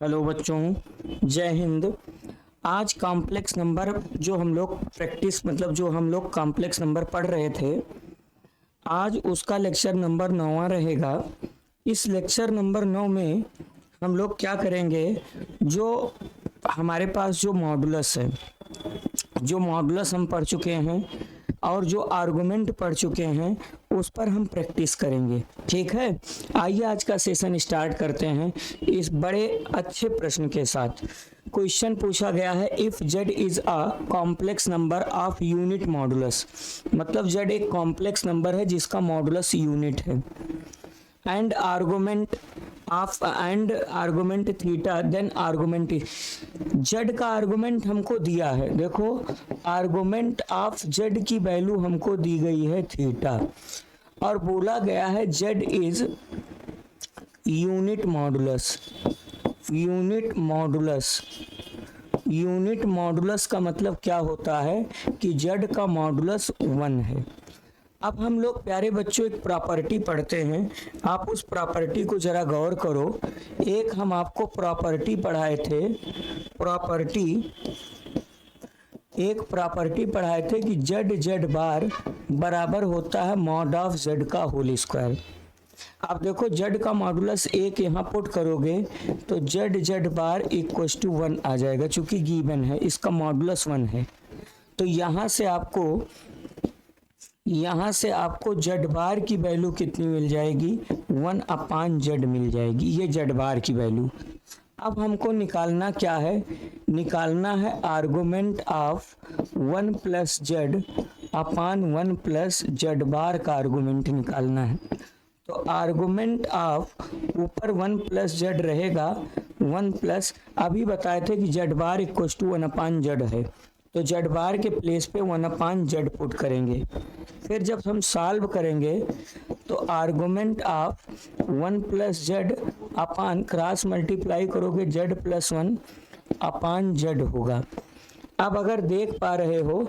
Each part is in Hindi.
हेलो बच्चों, जय हिंद। आज कॉम्प्लेक्स नंबर जो हम लोग प्रैक्टिस जो हम लोग कॉम्प्लेक्स नंबर पढ़ रहे थे, आज उसका लेक्चर नंबर 9वां रहेगा। इस लेक्चर नंबर 9 में हम लोग क्या करेंगे, जो हमारे पास जो मॉडुलस है, जो मॉडुलस हम पढ़ चुके हैं और जो आर्गुमेंट पढ़ चुके हैं उस पर हम प्रैक्टिस करेंगे। ठीक है, आइए आज का सेशन स्टार्ट करते हैं इस बड़े अच्छे प्रश्न के साथ। क्वेश्चन पूछा गया है, if z is a complex number of unit modulus, मतलब z एक कॉम्प्लेक्स नंबर है जिसका मॉडुलस यूनिट है, and argument theta, then argument z का आर्गुमेंट हमको दिया है। देखो, आर्गुमेंट ऑफ जेड की वैल्यू हमको दी गई है थीटा, और बोला गया है z is unit modulus. Unit modulus का मतलब क्या होता है कि जेड का मॉडुलस 1 है। अब हम लोग प्यारे बच्चों एक प्रॉपर्टी पढ़ते हैं, आप उस प्रॉपर्टी को जरा गौर करो। एक हम आपको प्रॉपर्टी पढ़ाए थे, प्रॉपर्टी पढ़ाए थे कि जेड बार बराबर होता है मॉड ऑफ जेड का होल स्क्वायर। आप देखो, जेड का मॉडुलस 1 यहाँ पुट करोगे तो जेड बार इक्वल टू 1 आ जाएगा, चूंकि गिवन है, इसका मॉडुलस 1 है। तो यहाँ से आपको जेड बार की वैल्यू कितनी मिल जाएगी, 1/z मिल जाएगी, ये जेड बार की वैल्यू। अब हमको निकालना क्या है, निकालना है आर्गुमेंट ऑफ 1 + z/1 + z बार का आर्गुमेंट निकालना है। तो आर्गुमेंट ऑफ ऊपर 1 + z रहेगा, 1 प्लस, अभी बताए थे कि Z bar equal to 1/z है, तो जेड बार के प्लेस पे 1/z पुट करेंगे। फिर जब हम सॉल्व करेंगे तो argument of 1 + z upon cross multiply करोगे z + 1/z होगा। अब अगर देख पा रहे हो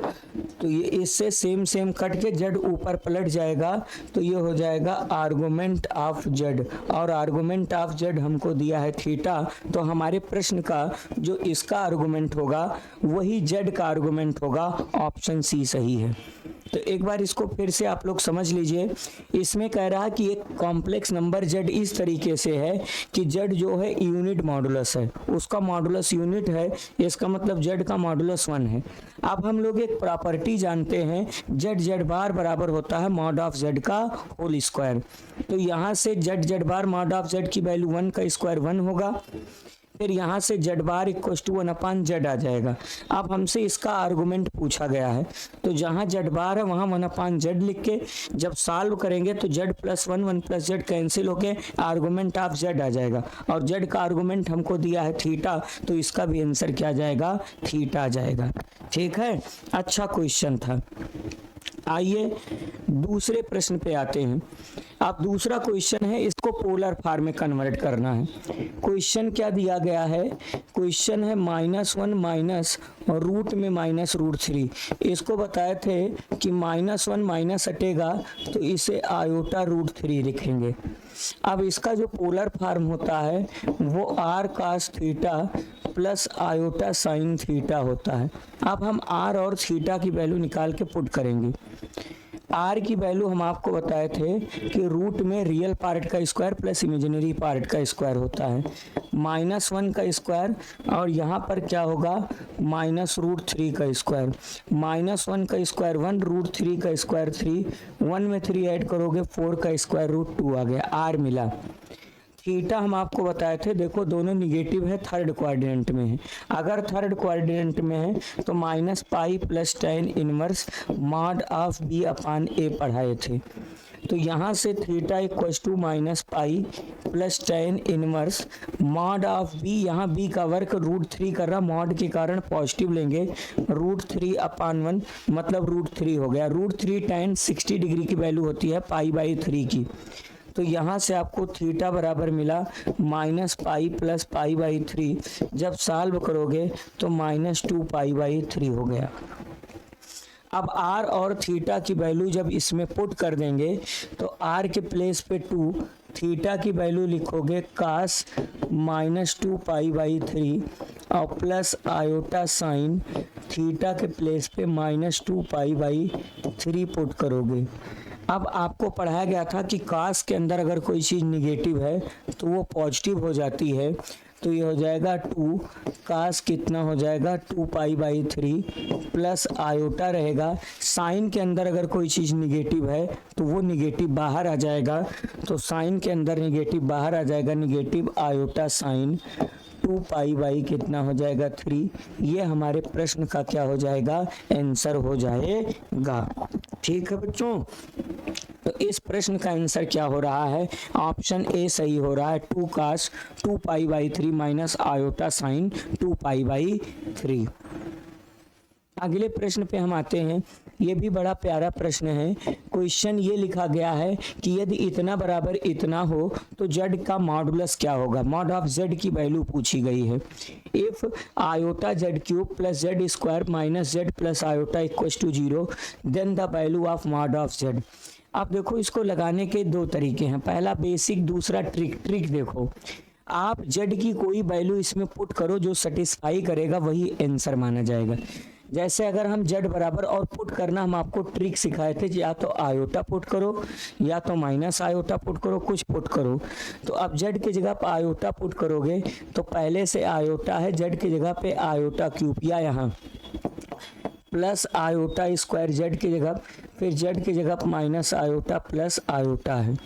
तो ये इससे सेम कट के z ऊपर पलट जाएगा, तो ये हो जाएगा आर्गुमेंट ऑफ z, और आर्गुमेंट ऑफ z हमको दिया है थीटा, तो हमारे प्रश्न का जो इसका आर्गुमेंट होगा वही z का आर्गुमेंट होगा। ऑप्शन सी सही है। तो एक बार इसको फिर से आप लोग समझ लीजिए। इसमें कह रहा है कि एक कॉम्प्लेक्स नंबर z इस तरीके से है कि z जो है यूनिट मॉडुलस है, उसका मॉडुलस यूनिट है, इसका मतलब z का मॉडुलस 1 है। अब हम लोग एक प्रॉपर्टी जानते हैं, जेड बार बराबर होता है मॉड ऑफ z का होल स्क्वायर। तो यहाँ से z bar mod of z की वैल्यू 1 का स्क्वायर 1 होगा, फिर यहाँ से z bar equal to 1/z आ जाएगा। अब हमसे इसका आर्गुमेंट पूछा गया है, तो जहाँ जेड बार है वहाँ 1/z लिख के जब सॉल्व करेंगे तो z + 1 + z कैंसिल होके आर्गुमेंट ऑफ z आ जाएगा, और z का आर्गुमेंट हमको दिया है थीटा, तो इसका भी आंसर क्या जाएगा, थीटा आ जाएगा। ठीक है, अच्छा क्वेश्चन था। आइए दूसरे प्रश्न पे आते हैं। अब दूसरा क्वेश्चन है, इसको पोलर फॉर्म में कन्वर्ट करना है। क्वेश्चन क्या दिया गया है, क्वेश्चन है -1 माइनस रूट में -√3। इसको बताए थे कि -1 माइनस हटेगा तो इसे आयोटा √3 लिखेंगे। अब इसका जो पोलर फॉर्म होता है वो r cos theta plus iota sine theta होता है। अब हम r और थीटा की वैल्यू निकाल के पुट करेंगे। r की वैल्यू हम आपको बताए थे कि रूट में रियल पार्ट का स्क्वायर प्लस इमेजिनरी पार्ट का स्क्वायर होता है, -1 का स्क्वायर, और यहाँ पर क्या होगा -√3 का स्क्वायर। -1 का स्क्वायर 1, √3 का स्क्वायर 3, 1 में 3 ऐड करोगे 4 का स्क्वायर रूट 2 आ गया, r मिला। थीटा हम आपको बताए थे, देखो दोनों निगेटिव है, थर्ड क्वाड्रेंट में है। अगर थर्ड क्वाड्रेंट में है तो -π + tan inverse mod of b/a पढ़ाए थे। तो यहाँ से theta equal to -π + tan inverse mod of b, यहाँ b का वर्क √3 कर रहा, मॉड के कारण पॉजिटिव लेंगे, √3/1 मतलब √3 हो गया। √3 tan 60 डिग्री की वैल्यू होती है π/3 की। तो यहाँ से आपको थीटा बराबर मिला -π + π/3, जब सॉल्व करोगे तो -2π/3 हो गया। अब r और थीटा की वैल्यू जब इसमें पुट कर देंगे तो r के प्लेस पे 2, थीटा की वैल्यू लिखोगे कास -2π/3 और प्लस आयोटा साइन थीटा के प्लेस पे -2π/3 पुट करोगे। अब आपको पढ़ाया गया था कि कास के अंदर अगर कोई चीज़ निगेटिव है तो वो पॉजिटिव हो जाती है, तो ये हो जाएगा 2 कास कितना हो जाएगा 2π/3 प्लस आयोटा रहेगा। साइन के अंदर अगर कोई चीज़ निगेटिव है तो वो निगेटिव बाहर आ जाएगा, तो साइन के अंदर निगेटिव बाहर आ जाएगा, निगेटिव आयोटा साइन 2π/ कितना हो जाएगा 3। ये हमारे प्रश्न का क्या हो जाएगा, आंसर हो जाएगा। ठीक है बच्चों, तो इस प्रश्न का आंसर क्या हो रहा है, ऑप्शन ए सही हो रहा है, 2 cos 2π/3 माइनस आयोटा साइन 2π/3। अगले प्रश्न पे हम आते हैं। ये भी बड़ा प्यारा प्रश्न है। क्वेश्चन ये लिखा गया है कि यदि इतना बराबर इतना हो तो z का मॉडुलस क्या होगा। मॉड ऑफ z की वैल्यू पूछी गई है। If iota z³ plus z² minus z plus iota equals to 0 then the value of mod of z। अब देखो इसको लगाने के दो तरीके हैं, पहला बेसिक, दूसरा ट्रिक देखो, आप z की कोई वैल्यू इसमें पुट करो जो सेटिस्फाई करेगा वही आंसर माना जाएगा। जैसे अगर हम z बराबर और पुट करना हम आपको ट्रिक सिखाए थे, या तो आयोटा पुट करो या तो माइनस आयोटा पुट करो, कुछ पुट करो। तो अब z की जगह पर आयोटा पुट करोगे तो पहले से आयोटा है, z की जगह पे आयोटा क्यूब या यहाँ प्लस आयोटा स्क्वायर z की जगह, फिर z की जगह माइनस आयोटा प्लस आयोटा है,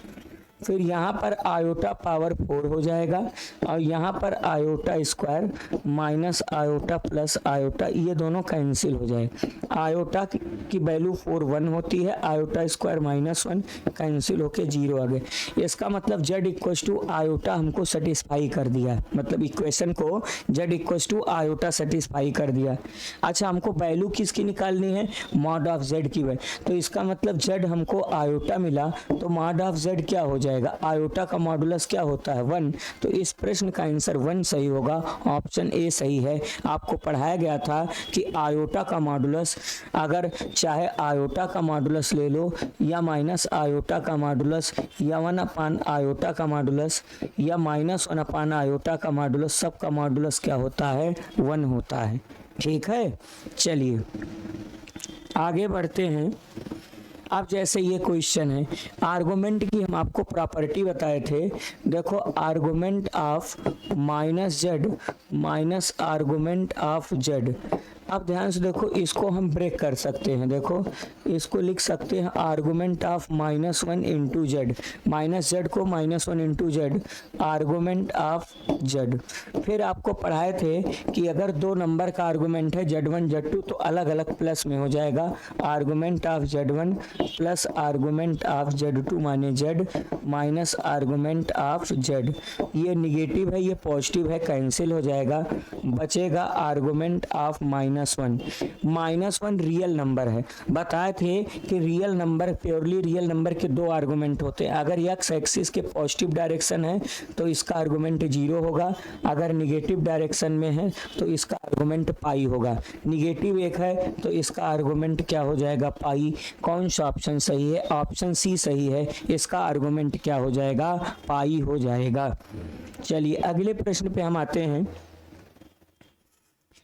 फिर यहाँ पर आयोटा पावर 4 हो जाएगा और यहाँ पर iota square minus iota plus iota, ये दोनों कैंसिल हो जाए। आयोटा की वैल्यू 4 1 होती है, आयोटा स्क्वायर -1 कैंसिल होके 0 आ गए। इसका मतलब z इक्वल्स टू आयोटा हमको सेटिस्फाई कर दिया, मतलब इक्वेशन को z equals to iota satisfy कर दिया। अच्छा, हमको वैल्यू किसकी निकालनी है, मॉड ऑफ z की वैल्यू। तो इसका मतलब z हमको आयोटा मिला, तो मॉड ऑफ z क्या हो जाएगा, आयोटा का मॉडुलस क्या होता है 1। तो इस प्रश्न का आंसर 1 सही होगा, ऑप्शन ए सही है। आपको पढ़ाया गया था कि आयोटा का मॉडुलस, अगर चाहे आयोटा का मॉडुलस ले लो या माइनस आयोटा का मॉडुलस या 1/, आयोटा का मॉडुलस या -1/, आयोटा का मॉडुलस, सब का मॉडुलस क्या होता है 1 होता है। ठीक है, चलिए आगे बढ़ते हैं। अब जैसे ये क्वेश्चन है, आर्गुमेंट की हम आपको प्रॉपर्टी बताए थे। देखो, argument of -z minus argument of z। अब ध्यान से देखो, इसको हम ब्रेक कर सकते हैं। देखो, इसको लिख सकते हैं argument of -1 into z, minus z को -1 into z, argument of z। फिर आपको पढ़ाए थे कि अगर दो नंबर का आर्गुमेंट है z1 z2 तो अलग अलग प्लस में हो जाएगा, argument of z1 plus argument of z2 माने z minus argument of z। ये निगेटिव है, ये पॉजिटिव है, कैंसिल हो जाएगा, बचेगा आर्गुमेंट ऑफ -1 रियल नंबर है। बताए थे कि real number, purely real number के दो आर्गुमेंट होते हैं। अगर x एक्सिस के पॉजिटिव डायरेक्शन है तो इसका आर्गुमेंट 0 होगा, अगर निगेटिव डायरेक्शन में है तो इसका आर्गुमेंट पाई होगा। निगेटिव 1 है तो इसका आर्गुमेंट क्या हो जाएगा, पाई। कौन सा ऑप्शन सही है, ऑप्शन सी सही है, इसका आर्गुमेंट क्या हो जाएगा, पाई हो जाएगा। चलिए अगले प्रश्न पे हम आते हैं।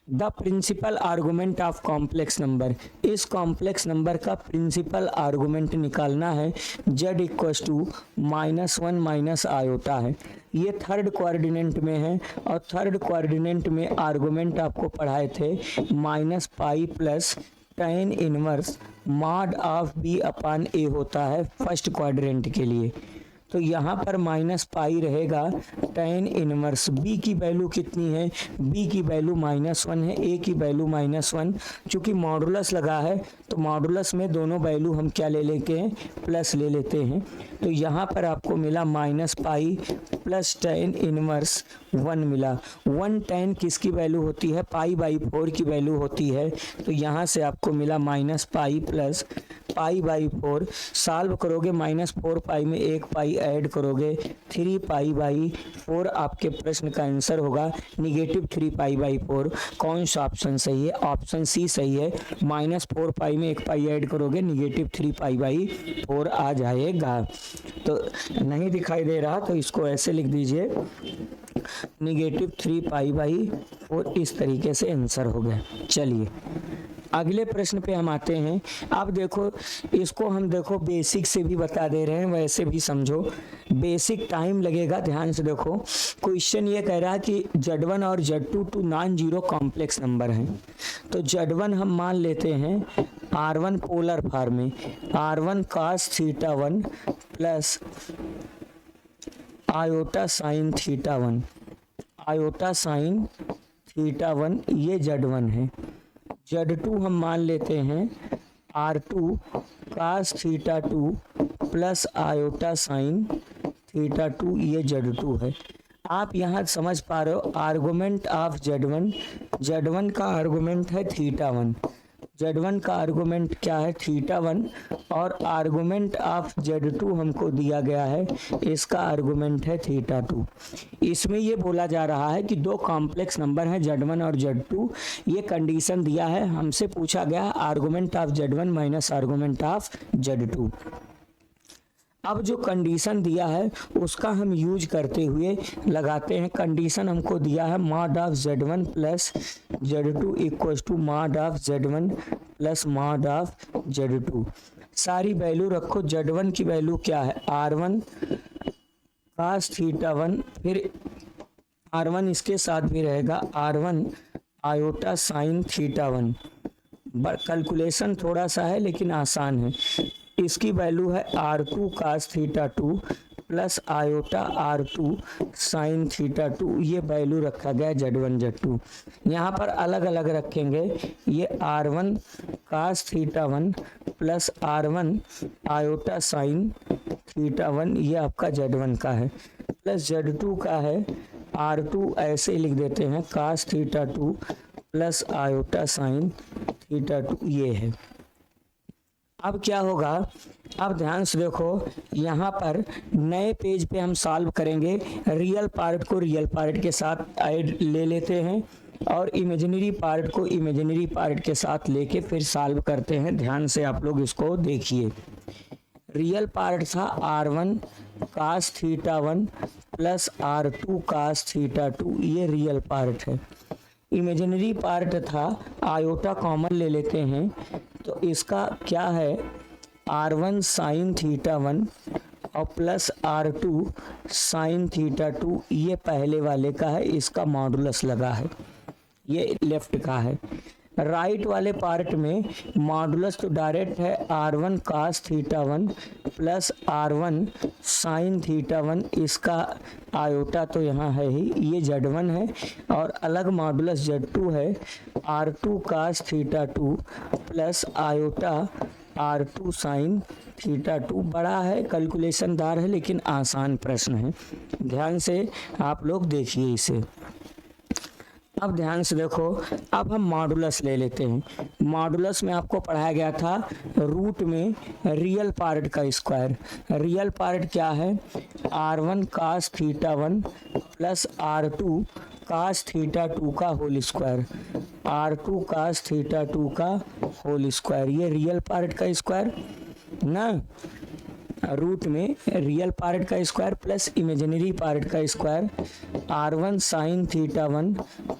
The principal argument of complex number. इस कॉम्प्लेक्स नंबर का प्रिंसिपल आर्गुमेंट निकालना है। z equals to -1 minus iota है, ये थर्ड कोऑर्डिनेट में है और थर्ड कोऑर्डिनेट में आर्गुमेंट आपको पढ़ाए थे -π plus tan inverse mod of b/a होता है फर्स्ट क्वाड्रेंट के लिए। तो यहाँ पर -π रहेगा, tan इनवर्स b की वैल्यू कितनी है, b की वैल्यू -1 है, a की वैल्यू -1। चूँकि मॉडुलस लगा है तो मॉडुलस में दोनों वैल्यू हम क्या ले लेते हैं, प्लस ले लेते हैं। तो यहाँ पर आपको मिला -π प्लस tan इनवर्स 1 मिला। 1 tan किसकी वैल्यू होती है, π/4 की वैल्यू होती है। तो यहाँ से आपको मिला -π प्लस π/4। सॉल्व करोगे -4π में 1 पाई ऐड करोगे 3π/4 आपके प्रश्न का आंसर होगा -3π/4। कौन सा ऑप्शन सही है, ऑप्शन सी सही है। -4π में 1 पाई ऐड करोगे -3π/4 आ जाएगा। तो नहीं दिखाई दे रहा तो इसको ऐसे लिख दीजिए -3π/4। इस तरीके से आंसर हो गया। चलिए अगले प्रश्न पे हम आते हैं। अब देखो इसको हम देखो बेसिक से भी बता दे रहे हैं, वैसे भी समझो। बेसिक टाइम लगेगा, ध्यान से देखो। क्वेश्चन ये कह रहा है कि Z1 और Z2 two non zero complex number हैं। तो Z1 हम मान लेते हैं R1 पोलर फॉर्म में, R1 cos θ1 plus iota sine θ1, iota sine θ1 ये Z1 है। Z2 हम मान लेते हैं R2 cos θ2 plus iota sign θ2 ये Z2 है। आप यहाँ समझ पा रहे हो, आर्गुमेंट ऑफ Z1 का आर्गुमेंट है θ1, Z1 का आर्गुमेंट क्या है θ1, और आर्गुमेंट ऑफ Z2 हमको दिया गया है, इसका आर्गुमेंट है θ2। इसमें ये बोला जा रहा है कि दो कॉम्प्लेक्स नंबर हैं Z1 और Z2। ये कंडीशन दिया है, हमसे पूछा गया argument of Z1 minus argument of Z2। अब जो कंडीशन दिया है उसका हम यूज करते हुए लगाते हैं। कंडीशन हमको दिया है mod of Z1 plus Z2 equals to mod of Z1 plus mod of Z2। सारी वैल्यू रखो। Z1 की वैल्यू क्या है, R1 cos θ1, फिर R1 इसके साथ भी रहेगा R1 आयोटा साइन θ1। कैलकुलेशन थोड़ा सा है लेकिन आसान है। इसकी वैल्यू है R2 cos θ2 plus iota R2 sine θ2। ये वैल्यू रखा गया Z1 Z2। यहाँ पर अलग अलग रखेंगे। ये R1 cos θ1 plus R1 iota sine θ1 ये आपका Z1 का है, प्लस Z2 का है R2 ऐसे लिख देते हैं cos θ2 प्लस आयोटा साइन θ2 ये है। अब क्या होगा, अब ध्यान से देखो, यहाँ पर नए पेज पे हम सॉल्व करेंगे। रियल पार्ट को रियल पार्ट के साथ ऐड ले लेते हैं और इमेजिनरी पार्ट को इमेजिनरी पार्ट के साथ लेके फिर सॉल्व करते हैं। ध्यान से आप लोग इसको देखिए। रियल पार्ट था R1 cos θ1 plus R2 cos θ2, ये रियल पार्ट है। इमेजिनरी पार्ट था, आयोटा कॉमन ले लेते हैं तो इसका क्या है R1 साइन θ1 और प्लस R2 साइन θ2, ये पहले वाले का है, इसका मॉडुलस लगा है, ये लेफ्ट का है। राइट वाले पार्ट में मॉडुलस तो डायरेक्ट है R1 cos θ1 plus R1 sine θ1, इसका आयोटा तो यहाँ है ही, ये Z1 है, और अलग मॉडुलस Z2 है R2 cos θ2 plus iota R2 sine θ2। बड़ा है, कैलकुलेशनदार है, लेकिन आसान प्रश्न है। ध्यान से आप लोग देखिए इसे। अब ध्यान से देखो, अब हम मॉडुलस ले लेते हैं। मॉडुलस में आपको पढ़ाया गया था रूट में रियल पार्ट का स्क्वायर। रियल पार्ट क्या है, R1 cos θ1 plus R2 cos θ2 का होल स्क्वायर, R2 cos θ2 का होल स्क्वायर, ये रियल पार्ट का स्क्वायर ना। रूट में रियल पार्ट का स्क्वायर प्लस इमेजिनरी पार्ट का square, R1 sine θ1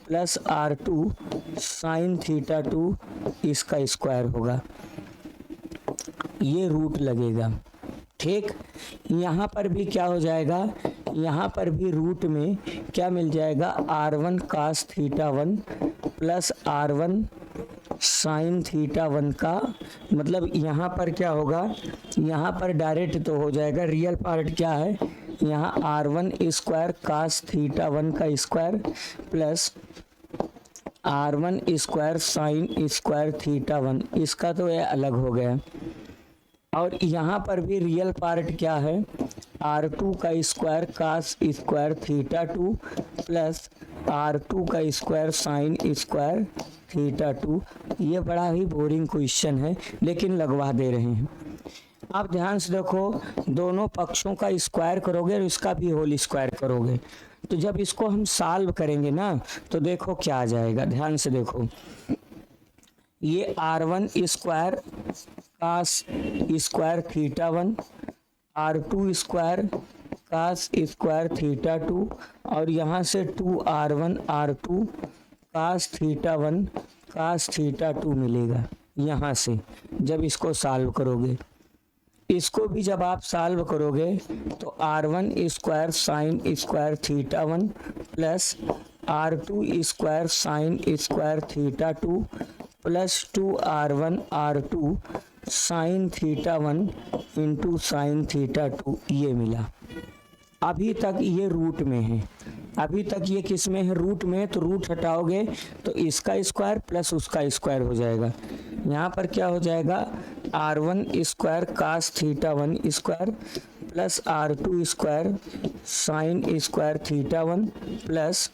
plus R2 sine θ2, इसका स्क्वायर होगा, ये रूट लगेगा। ठीक, यहाँ पर भी क्या हो जाएगा, यहाँ पर भी रूट में क्या मिल जाएगा, R1 cos θ1 plus R1 sine θ1 का, मतलब यहाँ पर क्या होगा, यहाँ पर डायरेक्ट तो हो जाएगा। रियल पार्ट क्या है, यहाँ R1 स्क्वायर cos θ1 का square plus R1 square sine square θ1, इसका तो ये अलग हो गया। और यहाँ पर भी रियल पार्ट क्या है, R2 का square cos square theta 2 plus R2 का स्क्वायर साइन स्क्वायर थीटा 2। ये बड़ा ही बोरिंग क्वेश्चन है लेकिन लगवा दे रहे हैं। आप ध्यान से देखो, दोनों पक्षों का स्क्वायर करोगे और इसका भी होल स्क्वायर करोगे, तो जब इसको हम सॉल्व करेंगे ना तो देखो क्या आ जाएगा। ध्यान से देखो, ये R1 square cos square theta 1, R2 square cos square theta 2 और यहाँ से 2R1 R2 कास थीटा 1 कास थीटा 2 मिलेगा यहाँ से जब इसको सॉल्व करोगे। इसको भी जब आप सॉल्व करोगे तो R1 square sine square theta 1 plus R2 square sine square theta 2 plus 2R1 R2 sine theta 1 into sine theta 2 ये मिला। अभी तक ये रूट में है, अभी तक ये किस में है, रूट में है, तो रूट हटाओगे तो इसका स्क्वायर प्लस उसका स्क्वायर हो जाएगा। यहाँ पर क्या हो जाएगा, R1 square cos theta 1 square plus R2 square sine square theta 1 plus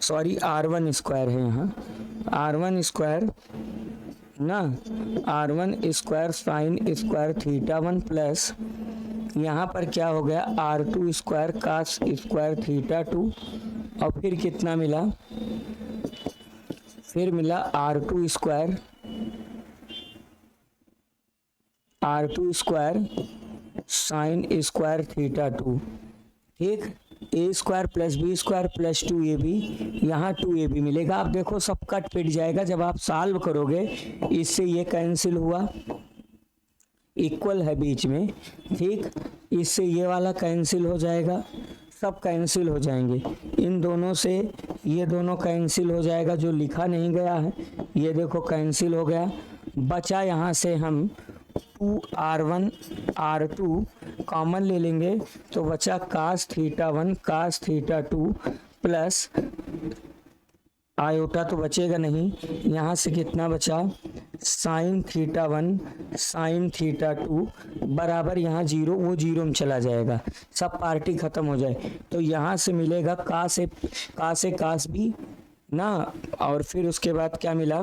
R1 square है यहाँ, R1 स्क्वायर ना, R1 square sine square theta 1 plus यहाँ पर क्या हो गया R2 square cos square theta 2 और फिर कितना मिला, फिर मिला R2 square sine square theta 2। ठीक, A square plus B square plus 2ab, यहाँ 2ab मिलेगा। आप देखो सब कट पिट जाएगा जब आप सॉल्व करोगे, इससे ये कैंसिल हुआ, इक्वल है बीच में। ठीक, इससे ये वाला कैंसिल हो जाएगा, सब कैंसिल हो जाएंगे, इन दोनों से ये दोनों कैंसिल हो जाएगा, जो लिखा नहीं गया है ये देखो कैंसिल हो गया। बचा यहाँ से हम 2R1 R2 कॉमन ले लेंगे तो बचा cos theta 1 cos theta 2 plus iota तो बचेगा नहीं, यहाँ से कितना बचा साइन थीटा 1 साइन थीटा 2 बराबर यहाँ जीरो, वो जीरो में चला जाएगा, सब पार्टी खत्म हो जाए तो यहाँ से मिलेगा कास भी ना, और फिर उसके बाद क्या मिला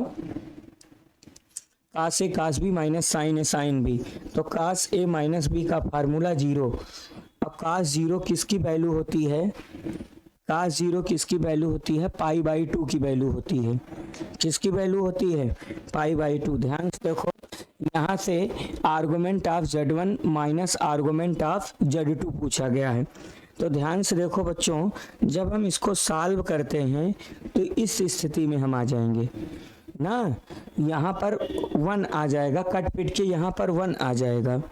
कास भी माइनस साइन बी, तो कास ए माइनस बी का फार्मूला जीरो। अब कास जीरो किसकी वैल्यू होती है, कास जीरो किसकी वैल्यू होती है, पाई बाई 2 की वैल्यू होती है। किसकी वैल्यू होती है, पाई बाई 2। ध्यान से देखो, यहाँ से argument of Z1 minus argument of Z2 पूछा गया है। तो ध्यान से देखो बच्चों, जब हम इसको सॉल्व करते हैं तो इस स्थिति में हम आ जाएंगे ना, यहाँ पर 1 आ जाएगा, कट पिट के यहाँ पर 1 आ जाएगा,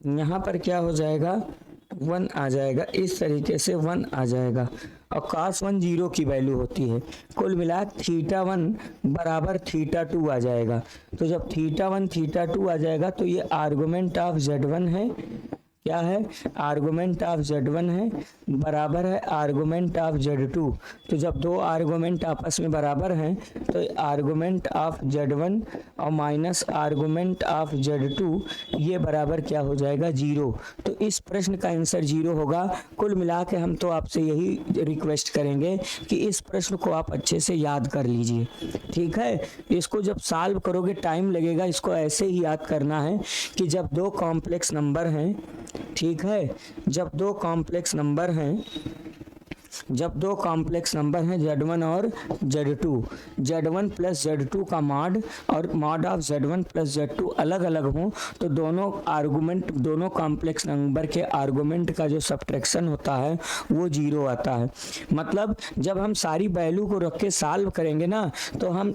यहाँ पर क्या हो जाएगा 1 आ जाएगा, इस तरीके से 1 आ जाएगा और cos 1 जीरो की वैल्यू होती है। कुल मिला थीटा 1 बराबर थीटा 2 आ जाएगा। तो जब थीटा 1 थीटा 2 आ जाएगा तो ये आर्गुमेंट ऑफ Z1 है, क्या है आर्गुमेंट ऑफ Z1 है, बराबर है आर्गुमेंट ऑफ Z2। तो जब दो आर्गुमेंट आपस में बराबर हैं तो आर्गुमेंट ऑफ Z1 और माइनस आर्गुमेंट ऑफ Z2 ये बराबर क्या हो जाएगा जीरो। तो इस प्रश्न का आंसर जीरो होगा। कुल मिला के हम तो आपसे यही रिक्वेस्ट करेंगे कि इस प्रश्न को आप अच्छे से याद कर लीजिए, ठीक है। इसको जब सॉल्व करोगे टाइम लगेगा, इसको ऐसे ही याद करना है कि जब दो कॉम्प्लेक्स नंबर हैं, ठीक है, जब दो कॉम्प्लेक्स नंबर हैं Z1 और Z2, Z1 प्लस Z2 का मॉड और mod of Z1 plus Z2 अलग अलग हों तो दोनों कॉम्प्लेक्स नंबर के आर्गुमेंट का जो सब्ट्रैक्शन होता है वो जीरो आता है। मतलब जब हम सारी वैल्यू को रख के सॉल्व करेंगे ना तो हम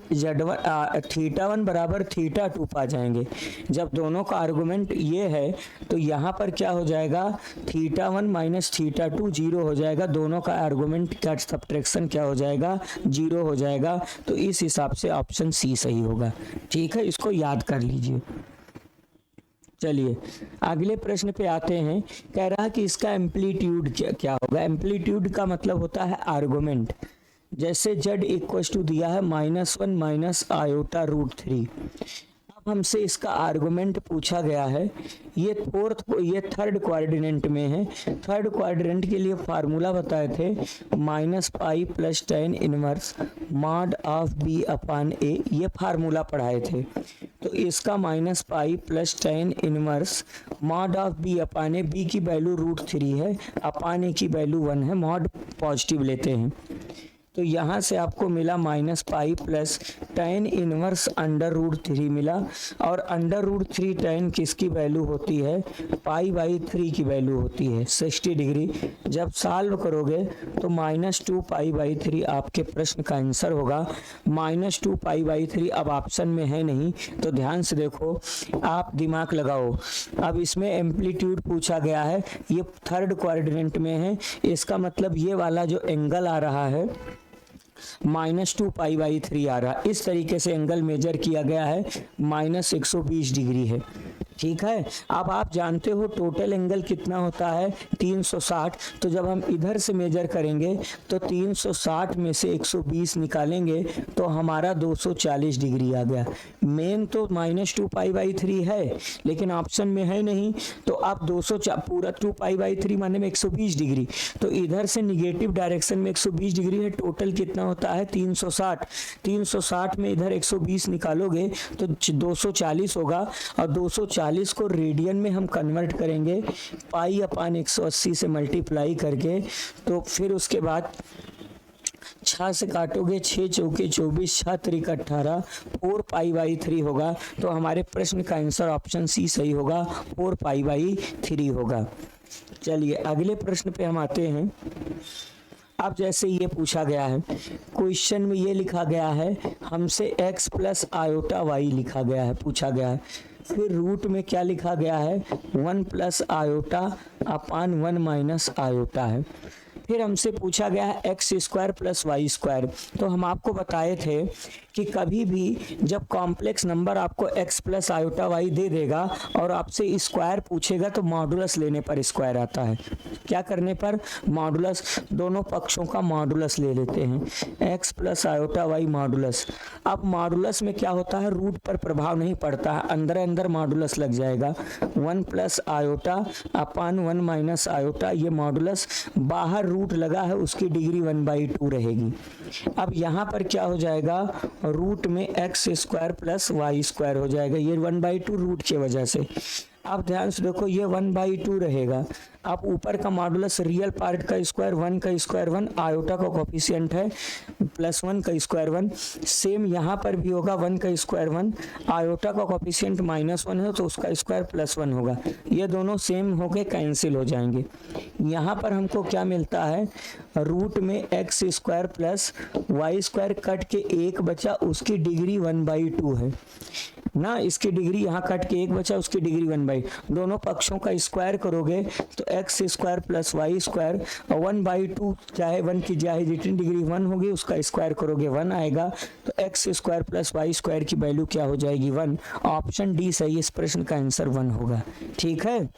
थीटा 1 बराबर थीटा 2 पा जाएंगे। जब दोनों का आर्गुमेंट ये है तो यहाँ पर क्या हो जाएगा थीटा 1 माइनस थीटा 2 जीरो हो जाएगा, दोनों का आर्गुमेंट का सब्ट्रैक्शन क्या हो जाएगा जीरो हो जाएगा। तो इस हिसाब से ऑप्शन सी सही होगा, ठीक है, इसको याद कर लीजिए। चलिए अगले प्रश्न पे आते हैं। कह रहा है कि इसका एम्पलीट्यूड क्या होगा। एम्पलीट्यूड का मतलब होता है आर्गुमेंट। जैसे z इक्वल टू दिया है -1 माइनस आयोटा रूट 3। अब हमसे इसका आर्गुमेंट पूछा गया है, ये थर्ड क्वाड्रेंट में है। थर्ड क्वाड्रेंट के लिए फार्मूला बताए थे -pi plus tan inverse mod of b upon a, ये फार्मूला पढ़ाए थे। तो इसका -pi plus tan inverse mod of b upon a, b की वैल्यू √3 है, अपान a की वैल्यू 1 है, मॉड पॉजिटिव लेते हैं। तो यहाँ से आपको मिला -पाई प्लस tan इनवर्स √3 मिला, और √3 tan किसकी वैल्यू होती है, π/3 की वैल्यू होती है 60 डिग्री। जब सॉल्व करोगे तो -2 π/3 आपके प्रश्न का आंसर होगा। -2 π/3 अब ऑप्शन में है नहीं, तो ध्यान से देखो, आप दिमाग लगाओ। अब इसमें एम्पलीट्यूड पूछा गया है, ये थर्ड क्वाड्रेंट में है, इसका मतलब ये वाला जो एंगल आ रहा है -2 π/3 आ रहा, इस तरीके से एंगल मेजर किया गया है, -120 डिग्री है। ठीक है, अब आप जानते हो टोटल एंगल कितना होता है 360, तो जब हम इधर से मेजर करेंगे तो 360 में से 120 निकालेंगे तो हमारा 240 डिग्री आ गया। मेन तो -2 π/3 है, लेकिन ऑप्शन में है नहीं, तो आप पूरा 2 π/3 माने में 120 डिग्री, तो इधर से निगेटिव डायरेक्शन में 120 डिग्री है। टोटल कितना होता है 360, 360 में इधर 120 निकालोगे तो 240 होगा, और 240 को रेडियन में हम कन्वर्ट करेंगे π/180 से मल्टीप्लाई करके। तो फिर उसके बाद 6 से काटोगे, 6 चौके 24, 6 त्रिक 18, 4 π/3 होगा। तो हमारे प्रश्न का आंसर ऑप्शन सी सही होगा, 4 π/3 होगा। चलिए अगले प्रश्न पे हम आते हैं। अब जैसे ये पूछा गया है, क्वेश्चन में ये लिखा गया है हमसे x प्लस आयोटा y लिखा गया है, पूछा गया है। फिर रूट में क्या लिखा गया है 1 प्लस आयोटा अपान 1 माइनस आयोटा है। फिर हमसे पूछा गया है x² प्लस y²। तो हम आपको बताए थे कि कभी भी जब कॉम्प्लेक्स नंबर आपको x प्लस आयोटा y दे देगा और आपसे स्क्वायर पूछेगा तो मॉडुलस लेने पर स्क्वायर आता है। क्या करने पर, मॉडुलस, दोनों पक्षों का मॉडुलस ले लेते हैं, x plus iota y modulus. अब मॉडुलस में क्या होता है, रूट पर प्रभाव नहीं पड़ता है, अंदर अंदर मॉडुलस लग जाएगा। 1 प्लस आयोटा अपान 1 माइनस आयोटा, ये मॉडुलस, बाहर रूट लगा है उसकी डिग्री 1/2 रहेगी। अब यहाँ पर क्या हो जाएगा, रूट में x² प्लस y² हो जाएगा, ये 1/2 रूट की वजह से। आप ध्यान से देखो, ये 1/2 रहेगा। अब ऊपर का मॉडुलस रियल पार्ट का स्क्वायर, 1 का स्क्वायर 1, आयोटा का कोफिशिएंट है प्लस 1 का स्क्वायर 1। सेम यहाँ पर भी होगा, 1 का स्क्वायर 1, आयोटा का कोफिशिएंट -1 है तो उसका स्क्वायर +1 होगा। ये दोनों सेम होके कैंसिल हो जाएंगे। यहाँ पर हमको क्या मिलता है, रूट में x² प्लस y² कट के 1 बचा, उसकी डिग्री 1/2 है ना, इसकी डिग्री यहाँ कट के 1 बचा, उसकी डिग्री 1/2। दोनों पक्षों का स्क्वायर करोगे तो x² प्लस y² और 1/2, चाहे 1 की चाहे जितनी डिग्री 1 होगी उसका स्क्वायर करोगे 1 आएगा। तो x² प्लस y² की वैल्यू क्या हो जाएगी 1। ऑप्शन डी सही, इस प्रश्न का आंसर 1 होगा। ठीक है,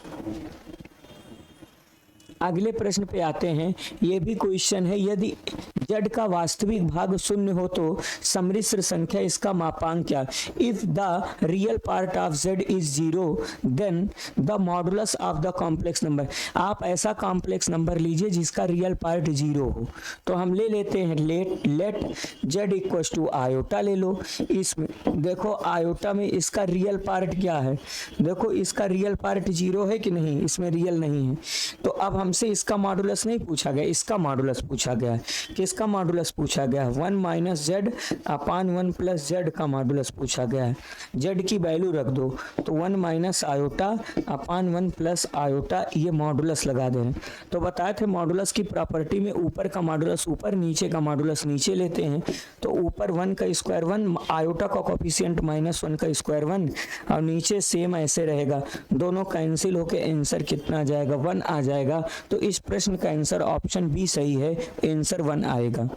अगले प्रश्न पे आते हैं। ये भी क्वेश्चन है, यदि z का वास्तविक भाग 0 हो तो सम्मिश्र संख्या इसका मापांक क्या। If the real part of z is 0 then the modulus of the complex number. आप ऐसा कॉम्प्लेक्स नंबर लीजिए जिसका रियल पार्ट 0 हो। तो हम ले लेते हैं let z equals to iota ले लो। इसमें देखो आयोटा में इसका रियल पार्ट क्या है, देखो इसका रियल पार्ट 0 है कि नहीं, इसमें रियल नहीं है। तो अब हमसे इसका मॉडुलस नहीं पूछा गया, इसका मॉडुलस पूछा गया है। किसका मॉडुलस पूछा गया है, 1 minus z upon 1 plus Z का मॉडुलस पूछा गया है। जेड की वैल्यू रख दो, तो 1 माइनस आयोटा अपान 1 प्लस आयोटा, ये मॉडुलस लगा दें। तो बताए थे मॉडुलस की प्रॉपर्टी में ऊपर का मॉडुलस ऊपर, नीचे का मॉडुलस नीचे लेते हैं। तो ऊपर 1 का स्क्वायर 1, आयोटा का कोफिशिएंट -1 का स्क्वायर 1, और नीचे सेम ऐसे रहेगा, दोनों कैंसिल होके आंसर कितना आ जाएगा 1 आ जाएगा। तो इस प्रश्न का आंसर ऑप्शन बी सही है, आंसर 1 आएगा।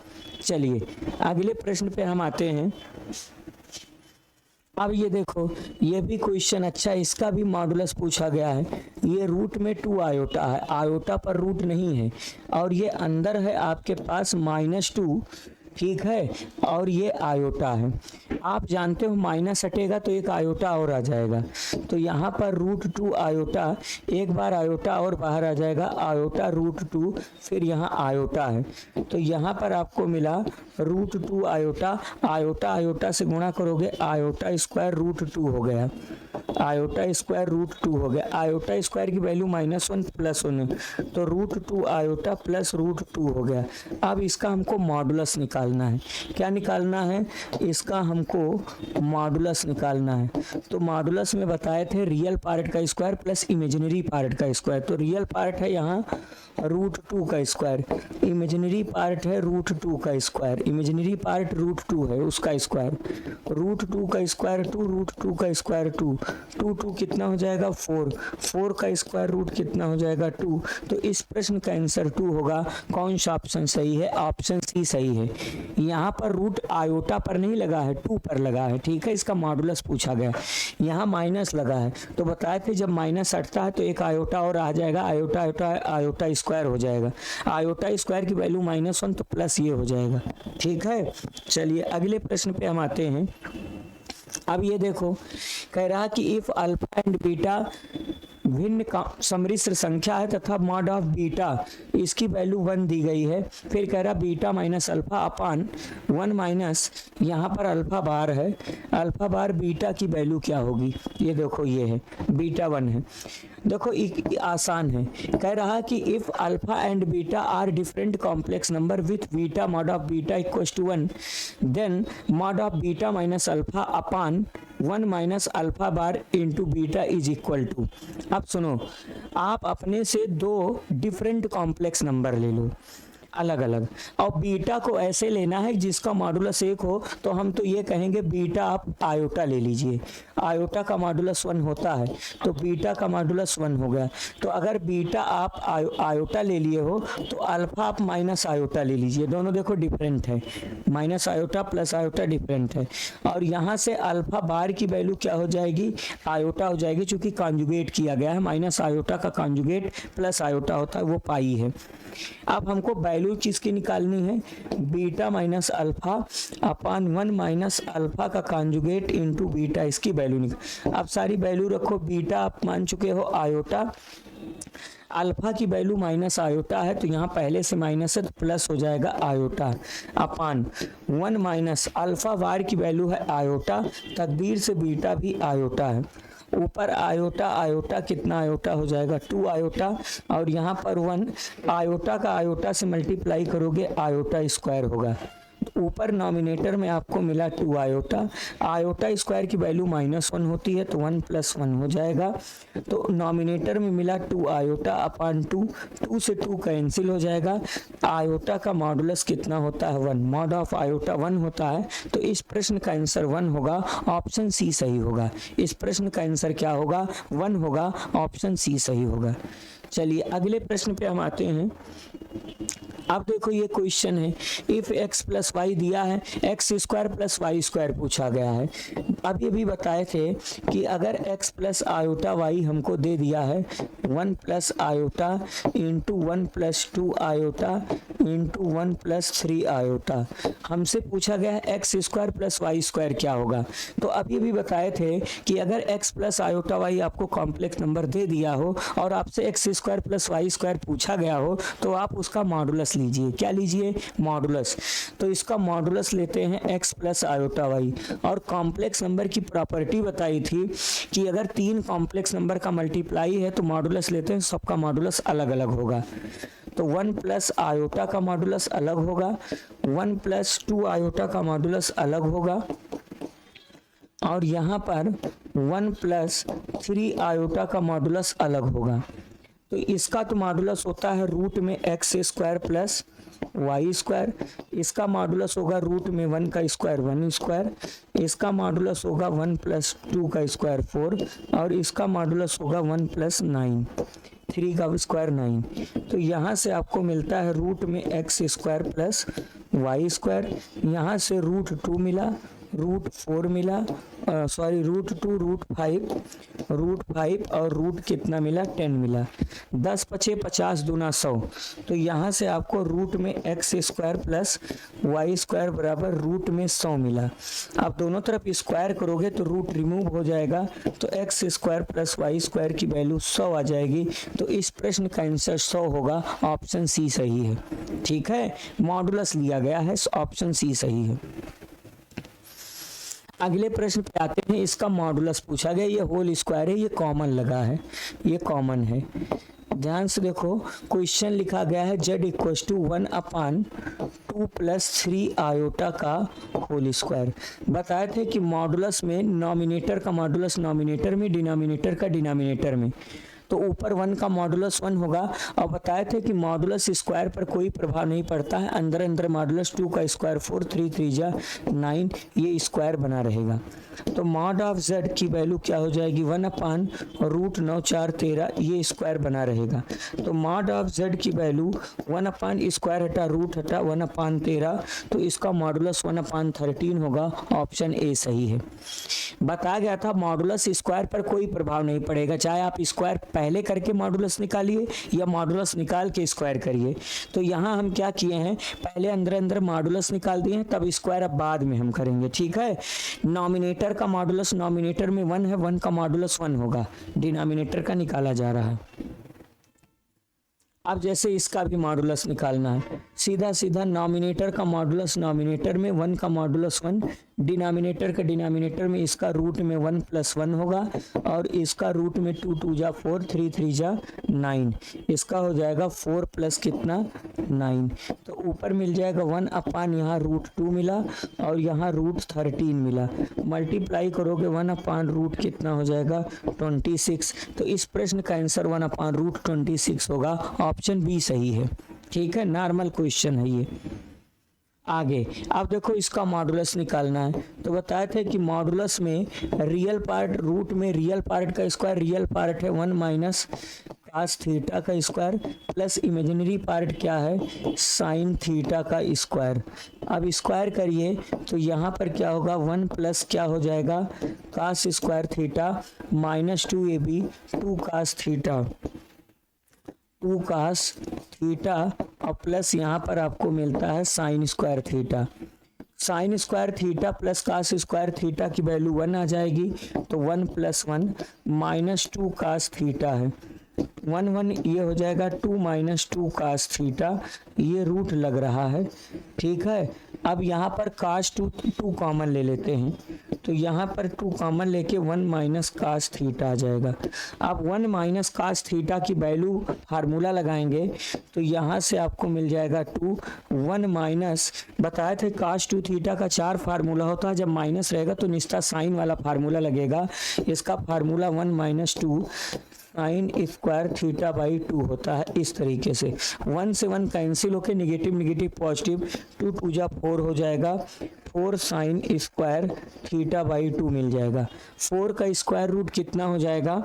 चलिए अगले प्रश्न पे हम आते हैं। अब ये देखो, ये भी क्वेश्चन अच्छा, इसका भी मॉडुलस पूछा गया है। ये रूट में 2 आयोटा है, आयोटा पर रूट नहीं है, और ये अंदर है आपके पास -2 ठीक है, और ये आयोटा है। आप जानते हो माइनस हटेगा तो एक आयोटा और आ जाएगा, तो यहाँ पर √2 आयोटा, एक बार आयोटा और बाहर आ जाएगा, आयोटा √2, फिर यहाँ आयोटा है, तो यहाँ पर आपको मिला √2 आयोटा, आयोटा आयोटा से गुणा करोगे, आयोटा स्क्वायर √2 हो गया, आयोटा स्क्वायर √2 हो गया। आयोटा स्क्वायर की वैल्यू -1 +1 है, तो √2 आयोटा प्लस √2 हो गया। अब इसका हमको मॉडुलस निकालना है। क्या निकालना है? इसका हमको मॉडुलस निकालना है। तो मॉडुलस में बताए थे रियल पार्ट का स्क्वायर प्लस इमेजिनरी पार्ट का स्क्वायर। तो रियल पार्ट है यहाँ √2 का स्क्वायर, इमेजिनरी पार्ट है √2 का स्क्वायर, इमेजिनरी पार्ट √2 है उसका स्क्वायर, √2 का स्क्वायर 2, √2 का स्क्वायर 2, 2 कितना हो जाएगा 4, 4 का स्क्वायर रूट कितना हो जाएगा 2। तो इस प्रश्न का आंसर 2 होगा। कौन सा ऑप्शन सही है? ऑप्शन सी सही है। यहाँ पर रूट आयोटा पर नहीं लगा है, 2 पर लगा है, ठीक है, इसका मॉडुलस पूछा गया। यहाँ माइनस लगा है, तो बताए थे जब माइनस हटता है तो एक आयोटा और आ जाएगा, आयोटा आयोटा आयोटा स्क्वायर हो जाएगा, आयोटा स्क्वायर की वैल्यू -1 तो प्लस ये हो जाएगा, ठीक है। चलिए अगले प्रश्न पे हम आते हैं। अब ये देखो, कह रहा कि इफ अल्फा एंड बीटा भिन्न सम्मिश्र संख्या है तथा मॉड ऑफ बीटा इसकी वैल्यू 1 दी गई है, फिर कह रहा beta minus alpha upon 1 minus, यहाँ पर अल्फा बार है, अल्फा बार बीटा की वैल्यू क्या होगी? ये देखो, ये है बीटा 1 है। देखो आसान है, कह रहा कि if alpha and beta are different complex number with beta mod of beta equals to 1, then mod of beta minus alpha upon 1 minus alpha bar into beta is equal to. अब सुनो, आप अपने से 2 डिफरेंट कॉम्प्लेक्स नंबर ले लो अलग अलग, और बीटा को ऐसे लेना है जिसका मॉडुलस 1 हो, तो हम तो ये कहेंगे बीटा आप आयोटा ले लीजिए, आयोटा का मॉडुलस 1 होता है, तो बीटा का मॉडुलस 1 हो गया। तो अगर बीटा आप आयोटा ले लिए हो तो अल्फा आप माइनस आयोटा ले लीजिए, दोनों देखो डिफरेंट है, minus iota plus iota different है, और यहाँ से अल्फा बार की वैल्यू क्या हो जाएगी? आयोटा हो जाएगी, चूंकि कॉन्जुगेट किया गया है, माइनस आयोटा का कॉन्जुगेट प्लस आयोटा होता है, वो पाई है। अब हमको वैल्यू किसकी निकालनी है? Beta minus alpha upon 1 minus alpha का कॉन्जुगेट इनटू बीटा, इसकी वैल्यू निकाल। अब सारी वैल्यू रखो, बीटा आप मान चुके हो आयोटा, अल्फा की वैल्यू माइनस आयोटा है, तो यहाँ पहले से माइनस है तो प्लस हो जाएगा आयोटा, अपान 1 माइनस अल्फा बार की वैल्यू है आयोटा, तकदीर से बीटा भी आयोटा है, ऊपर आयोटा आयोटा कितना आयोटा हो जाएगा 2 आयोटा, और यहाँ पर 1 आयोटा का आयोटा से मल्टीप्लाई करोगे आयोटा स्क्वायर होगा, ऊपर नॉमिनेटर में आपको मिला 2 आयोटा, आयोटा स्क्वायर की वैल्यू -1 होती है तो 1 + 1 हो जाएगा, तो नॉमिनेटर में मिला 2 आयोटा अपान 2, 2 से 2 कैंसिल हो जाएगा, आयोटा का मॉडुलस कितना होता है 1, मॉड ऑफ आयोटा 1 होता है, तो इस प्रश्न का आंसर 1 होगा, ऑप्शन सी सही होगा। इस प्रश्न का आंसर क्या होगा? 1 होगा, ऑप्शन सी सही होगा। चलिए अगले प्रश्न पे हम आते हैं। अब देखो ये क्वेश्चन है, इफ x + y दिया है, x² + y² पूछा गया है। अब ये भी बताए थे कि अगर x + आयोटा y हमको दे दिया है 1 + iota into 1 + 2 iota into 1 + 3 iota, हमसे पूछा गया है x² + y² क्या होगा। तो अब ये भी बताए थे कि अगर x + आयोटा y आपको कॉम्प्लेक्स नंबर दे दिया हो और आपसे x² + y² पूछा गया हो, तो आप उसका मॉडुलस लीजिए। क्या लीजिए? मॉडुलस। तो इसका मॉडुलस लेते हैं x + आयोटा y, और कॉम्प्लेक्स नंबर की प्रॉपर्टी बताई थी कि अगर 3 कॉम्प्लेक्स नंबर का मल्टीप्लाई है तो मॉडुलस लेते हैं, सबका मॉडुलस अलग अलग होगा। तो 1 + आयोटा का मॉडुलस अलग होगा, 1 + 2 आयोटा का मॉडुलस अलग होगा, और यहाँ पर 1 + 3 आयोटा का मॉडुलस अलग होगा। तो इसका तो मॉडुलस होता है रूट में x² + y², इसका मॉडुलस होगा रूट में 1 का स्क्वायर 1², इसका मॉडुलस होगा 1 + 2 का स्क्वायर 4, और इसका मॉडुलस होगा 1 + 9, 3 का स्क्वायर 9। तो यहाँ से आपको मिलता है रूट में x² + y², यहाँ से √2 मिला, √4 मिला, सॉरी √2 √5 और रूट कितना मिला 10 मिला। 10 पचे 50 दूना 100। तो यहाँ से आपको रूट में x² प्लस y² बराबर रूट में 100 मिला। आप दोनों तरफ स्क्वायर करोगे तो रूट रिमूव हो जाएगा, तो x² प्लस y² की वैल्यू 100 आ जाएगी। तो इस प्रश्न का आंसर 100 होगा, ऑप्शन सी सही है। ठीक है, मॉडुलस लिया गया है, ऑप्शन सी सही है। अगले प्रश्न पे आते हैं। इसका मॉडुलस पूछा गया, ये होल स्क्वायर है, ये कॉमन लगा है, ये कॉमन है। ध्यान से देखो, क्वेश्चन लिखा गया है z इक्वल्स टू 1/2 + 3 आयोटा का होल स्क्वायर। बताए थे कि मॉडुलस में नॉमिनेटर का मॉडुलस नॉमिनेटर में, डिनोमिनेटर का डिनोमिनेटर में, तो ऊपर 1 का मॉडुलस 1 होगा। और बताए थे कि मॉडुलस स्क्वायर पर कोई प्रभाव नहीं पड़ता है, अंदर अंदर मॉडुलस 2 का स्क्वायर 4, 3 3 9, ये स्क्वायर बना रहेगा। तो मॉड ऑफ z की वैल्यू क्या हो जाएगी 1/√9 4 13, ये स्क्वायर बना रहेगा। तो मॉड ऑफ z की वैल्यू 1 स्क्वायर हटा रूट हटा 1/13, तो इसका मॉडुलस 1/13 होगा, ऑप्शन ए सही है। बताया गया था मॉडुलस स्क्वायर पर कोई प्रभाव नहीं पड़ेगा, चाहे आप स्क्वायर पहले करके मॉडुलस निकालिए या मॉडुलस निकाल के स्क्वायर करिए। तो यहाँ हम क्या किए हैं, पहले अंदर अंदर मॉडुलस निकाल दिए हैं, तब स्क्वायर अब बाद में हम करेंगे। ठीक है, नॉमिनेटर का मॉडुलस नॉमिनेटर में 1 है, 1 का मॉडुलस 1 होगा, डिनोमिनेटर का निकाला जा रहा है। अब जैसे इसका भी मॉडुलस निकालना है, सीधा सीधा नॉमिनेटर का मॉडुलस नॉमिनेटर में, 1 का मॉडुलस 1, डिनोमिनेटर का डिनोमिनेटर में, इसका रूट में 1 + 1 होगा, और इसका रूट में 2 2 जा 4, 3 3 जा 9, इसका हो जाएगा 4 प्लस कितना 9। तो ऊपर मिल जाएगा 1/, यहाँ √2 मिला और यहाँ √13 मिला। मल्टीप्लाई करोगे 1/रूट कितना हो जाएगा 26। तो इस प्रश्न का आंसर 1/√26 होगा, ऑप्शन बी सही है। ठीक है, नॉर्मल क्वेश्चन है ये। आगे अब देखो, इसका मॉडुलस निकालना है। तो बताए थे कि मॉडुलस में रियल पार्ट, रूट में रियल पार्ट का स्क्वायर, रियल पार्ट है 1 - cos थीटा का स्क्वायर, प्लस इमेजिनरी पार्ट क्या है sin थीटा का स्क्वायर। अब स्क्वायर करिए तो यहाँ पर क्या होगा 1 प्लस क्या हो जाएगा cos² theta -2ab 2 cos theta, 2 cos theta, और प्लस यहाँ पर आपको मिलता है sin² theta. sin² theta plus cos² theta की वैल्यू 1 आ जाएगी, तो 1 + 1 -2 cos थीटा है, 1 1 ये हो जाएगा 2 - 2 cos थीटा, ये रूट लग रहा है। ठीक है, अब यहाँ पर cos 2 कॉमन ले लेते हैं, तो यहाँ पर 2 कॉमन लेके 1 - cos थीटा आ जाएगा। अब 1 - cos थीटा की वैल्यू फार्मूला लगाएंगे, तो यहाँ से आपको मिल जाएगा 2 1 बताए थे cos 2 थीटा का 4 फार्मूला होता है, जब माइनस रहेगा तो निश्चित साइन वाला फार्मूला लगेगा। इसका फार्मूला 1 - 2 sin² θ/2 होता है। इस तरीके से 1 से 1 कैंसिल होकर नेगेटिव नेगेटिव पॉजिटिव, 2 2 जा 4 हो जाएगा, 4 sin² θ/2 मिल जाएगा। 4 का स्क्वायर रूट कितना हो जाएगा,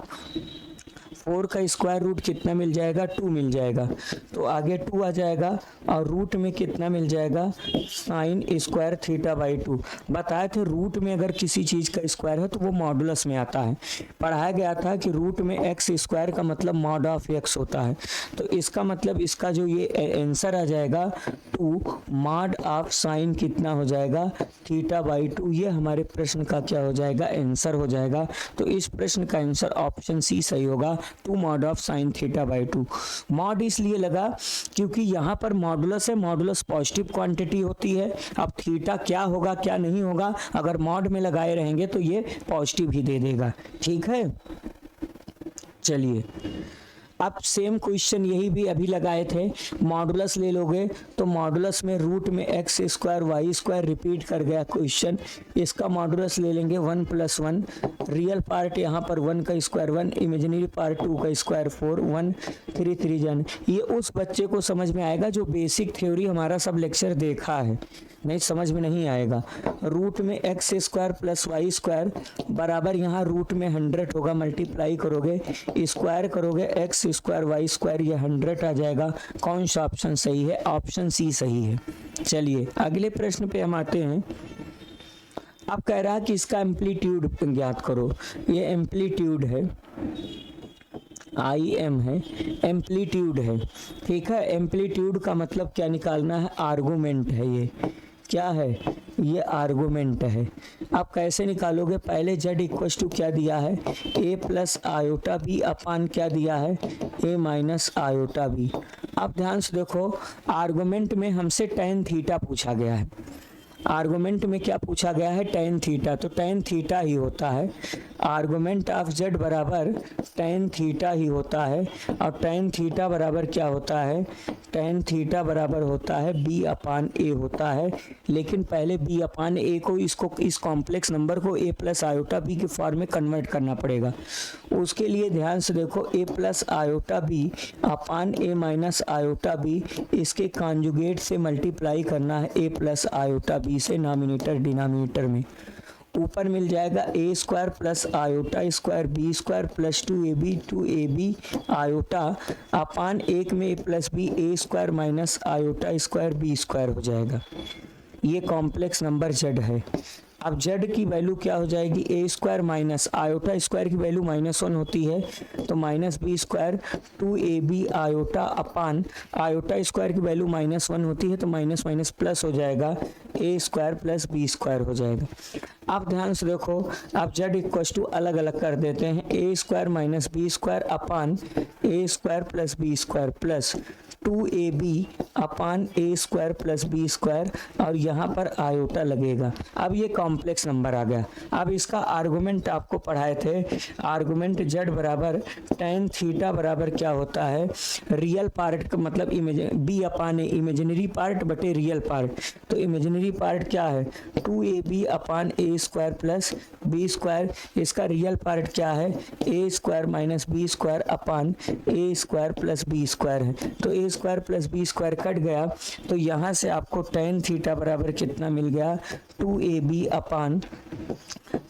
4 का स्क्वायर रूट कितना मिल जाएगा 2 मिल जाएगा, तो आगे 2 आ जाएगा और रूट में कितना मिल जाएगा sin² θ/2। बताए थे रूट में अगर किसी चीज़ का स्क्वायर है तो वो मॉडुलस में आता है। पढ़ाया गया था कि रूट में x² का मतलब मॉड ऑफ x होता है, तो इसका मतलब इसका जो ये आंसर आ जाएगा 2 मॉड ऑफ साइन कितना हो जाएगा θ/2, ये हमारे प्रश्न का क्या हो जाएगा आंसर हो जाएगा। तो इस प्रश्न का आंसर ऑप्शन सी सही होगा, 2 मॉड ऑफ साइन θ/2। मॉड इसलिए लगा क्योंकि यहाँ पर मॉडुलस है, मॉडुलस पॉजिटिव क्वांटिटी होती है। अब थीटा क्या होगा क्या नहीं होगा, अगर मॉड में लगाए रहेंगे तो ये पॉजिटिव ही दे देगा। ठीक है, चलिए अब सेम क्वेश्चन यही भी अभी लगाए थे। मॉडुलस ले लोगे तो मॉडुलस में रूट में x² y² रिपीट कर गया क्वेश्चन, इसका मॉडुलस ले लेंगे 1 + 1, रियल पार्ट यहाँ पर 1 का स्क्वायर 1, इमेजिनरी पार्ट 2 का स्क्वायर 4, 1 3 3 जन। ये उस बच्चे को समझ में आएगा जो बेसिक थ्योरी हमारा सब लेक्चर देखा है, नहीं समझ में नहीं आएगा। रूट में x² + y² बराबर यहाँ रूट में 100 होगा, मल्टीप्लाई करोगे स्क्वायर करोगे x² y², ये 100 आ जाएगा। कौन सा ऑप्शन सही है, ऑप्शन सी सही है। चलिए अगले प्रश्न पे हम आते हैं। अब कह रहा है कि इसका एम्पलीट्यूड ज्ञात करो। ये एम्पलीट्यूड है, आई एम है, एम्पलीट्यूड है, ठीक है। एम्पलीट्यूड का मतलब क्या निकालना है, आर्गुमेंट है। ये क्या है, ये आर्गुमेंट है। आप कैसे निकालोगे, पहले जेड इक्वल टू क्या दिया है, ए प्लस आयोटा बी अपान क्या दिया है, ए माइनस आयोटा बी। अब ध्यान से देखो, आर्गुमेंट में हमसे टेन थीटा पूछा गया है। आर्गुमेंट में क्या पूछा गया है, टेन थीटा, तो टेन थीटा ही होता है। आर्गुमेंट ऑफ जेड बराबर टेन थीटा ही होता है। और टेन थीटा बराबर क्या होता है, टेन थीटा बराबर होता है बी अपान ए होता है। लेकिन पहले बी अपान ए को, इसको, इस कॉम्प्लेक्स नंबर को ए प्लस आयोटा बी के फॉर्म में कन्वर्ट करना पड़ेगा। उसके लिए ध्यान से देखो, A plus iota B upon A minus iota B, इसके कॉन्जुगेट से मल्टीप्लाई करना है ए प्लस आयोटा बी से नॉमिनेटर डिनोमिनेटर में। ऊपर मिल जाएगा A square plus iota square B square plus 2ab iota upon एक में A plus B A square minus iota square B square हो जाएगा। ये कॉम्प्लेक्स नंबर जेड है। अब जेड की वैल्यू क्या हो जाएगी, A square minus iota square की वैल्यू -1 होती है, तो minus B square 2ab iota upon iota square की वैल्यू -1 होती है, तो माइनस माइनस प्लस हो जाएगा, A square plus B square हो जाएगा। आप ध्यान से देखो, आप जेड इक्वल टू अलग अलग कर देते हैं, A square minus B square upon A square plus B square plus 2ab upon A square plus B square, और यहाँ पर आयोटा लगेगा। अब ये कॉम्प्लेक्स नंबर आ गया। अब इसका आर्गुमेंट आपको पढ़ाए थे, आर्गुमेंट जेड बराबर टेन थीटा बराबर क्या होता है, रियल पार्ट का मतलब B upon A, imaginary part बटे रियल पार्ट। तो इमेजिनरी पार्ट क्या है, 2ab upon A square plus B square, इसका रियल पार्ट क्या है, A square minus B square upon A square plus B square है। तो A square plus B square cut गया, तो यहाँ से आपको टेन थीटा बराबर कितना मिल गया, 2ab upon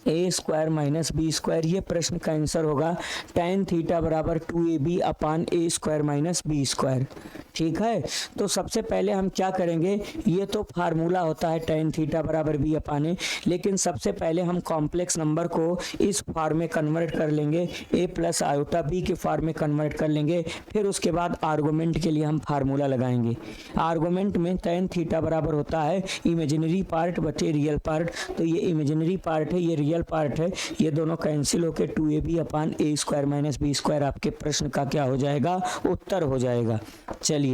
A square minus B square. ये प्रश्न का आंसर होगा टेन थीटा बराबर 2ab upon A square minus B square. ठीक है, तो सबसे पहले हम क्या करेंगे, ये तो फार्मूला होता है टेन थीटा बराबर बी अपान ए, लेकिन सबसे पहले हम कॉम्प्लेक्स नंबर को इस फॉर्म में कन्वर्ट कर लेंगे, ए प्लस आयोटा बी के फॉर्म में कन्वर्ट कर लेंगे। फिर उसके बाद आर्गुमेंट के लिए हम फार्मूला लगाएंगे। आर्गुमेंट में टेन थीटा बराबर होता है इमेजिनरी पार्ट बटे रियल पार्ट, तो ये इमेजिनरी पार्ट है, ये रियल पार्ट है, ये दोनों कैंसिल होकर 2ab upon A square minus B square आपके प्रश्न का क्या हो जाएगा, उत्तर हो जाएगा। चलिए